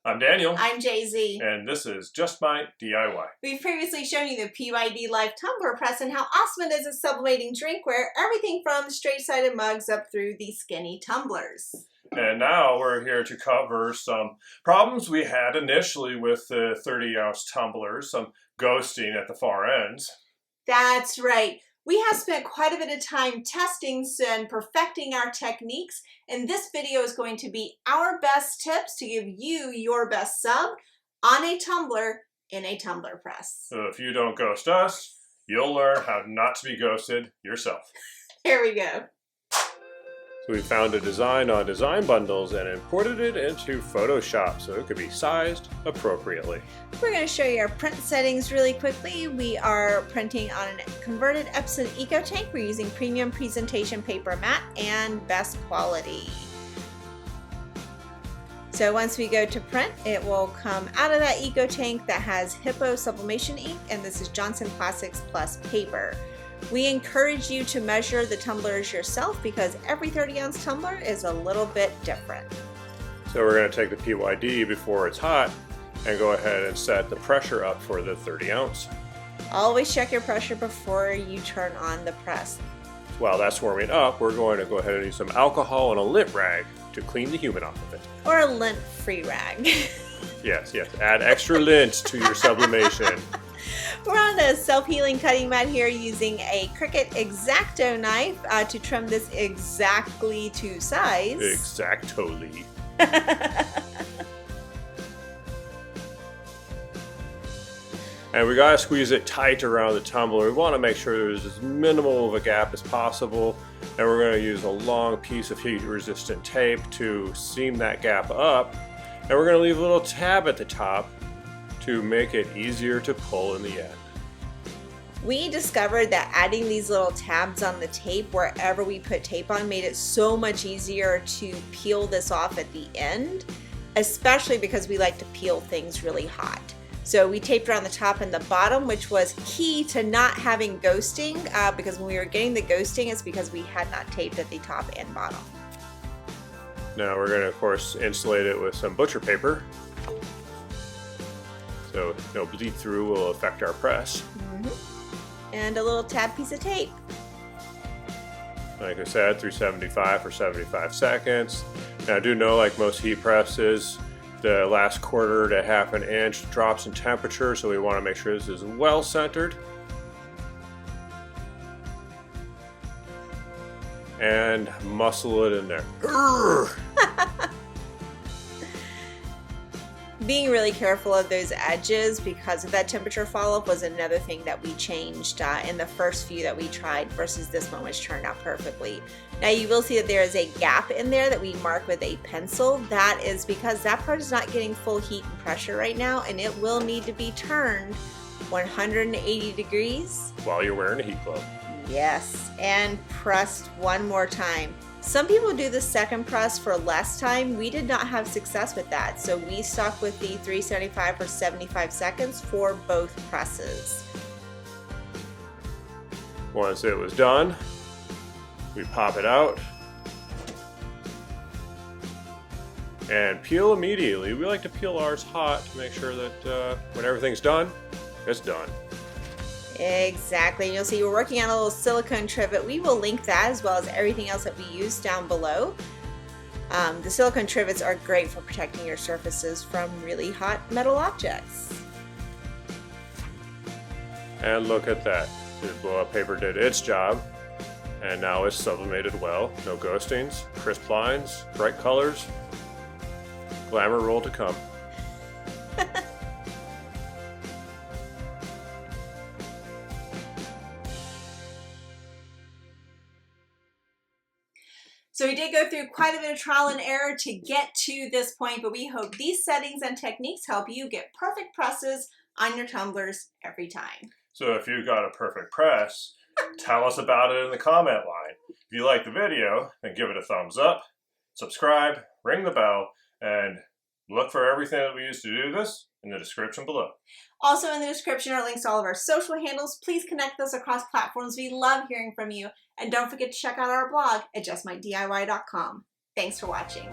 I'm Daniel. I'm Jay-Z. And this is Just My DIY. We've previously shown you the PYD Life Tumbler press and how awesome it is at sublimating drinkware, everything from the straight-sided mugs up through the skinny tumblers. And now we're here to cover some problems we had initially with the 30-ounce tumblers, some ghosting at the far ends. That's right. We have spent quite a bit of time testing and perfecting our techniques, and this video is going to be our best tips to give you your best sub on a tumbler in a tumbler press. So if you don't ghost us, you'll learn how not to be ghosted yourself. Here we go. So we found a design on Design Bundles and imported it into Photoshop so it could be sized appropriately. We're going to show you our print settings really quickly. We are printing on a converted Epson Eco Tank. We're using premium presentation paper matte and best quality. So once we go to print, it will come out of that Eco Tank that has Hippo sublimation ink, and this is Johnson Plastics Plus paper. We encourage you to measure the tumblers yourself because every 30-ounce tumbler is a little bit different. So we're going to take the PYD before it's hot and go ahead and set the pressure up for the 30-ounce. Always check your pressure before you turn on the press. While that's warming up, we're going to go ahead and use some alcohol and a lint rag to clean the human off of it. Or a lint-free rag. Yes, add extra lint to your sublimation. We're on a self-healing cutting mat here using a Cricut X-Acto knife to trim this exactly to size. Exactly. And we gotta squeeze it tight around the tumbler. We want to make sure there's as minimal of a gap as possible. And we're going to use a long piece of heat-resistant tape to seam that gap up. And we're going to leave a little tab at the top to make it easier to pull in the end. We discovered that adding these little tabs on the tape wherever we put tape on made it so much easier to peel this off at the end, especially because we like to peel things really hot. So we taped around the top and the bottom, which was key to not having ghosting, because when we were getting the ghosting, it's because we had not taped at the top and bottom. Now we're going to, of course, insulate it with some butcher paper, so no bleed through will affect our press. And a little tab piece of tape. Like I said, 375 for 75 seconds. Now I do know, like most heat presses, the last quarter to half an inch drops in temperature, so we want to make sure this is well centered. And muscle it in there. Being really careful of those edges because of that temperature fall-off was another thing that we changed in the first few that we tried versus this one, which turned out perfectly. Now you will see that there is a gap in there that we mark with a pencil. That is because that part is not getting full heat and pressure right now, and it will need to be turned 180 degrees. While you're wearing a heat glove. Yes, and pressed one more time. Some people do the second press for less time. We did not have success with that, so we stuck with the 375 for 75 seconds for both presses. Once it was done, we pop it out and peel immediately. We like to peel ours hot to make sure that when everything's done, it's done. Exactly. You'll see we're working on a little silicone trivet. We will link that as well as everything else that we use down below. The silicone trivets are great for protecting your surfaces from really hot metal objects. And look at that. The blow-up paper did its job. And now it's sublimated well. No ghostings, crisp lines, bright colors. Glamour roll to come. So we did go through quite a bit of trial and error to get to this point, but we hope these settings and techniques help you get perfect presses on your tumblers every time. So if you got a perfect press, tell us about it in the comment line. If you like the video, then give it a thumbs up, subscribe, ring the bell, and look for everything that we use to do this in the description below. Also in the description are links to all of our social handles. Please connect us across platforms. We love hearing from you. And don't forget to check out our blog at justmydiy.com. Thanks for watching.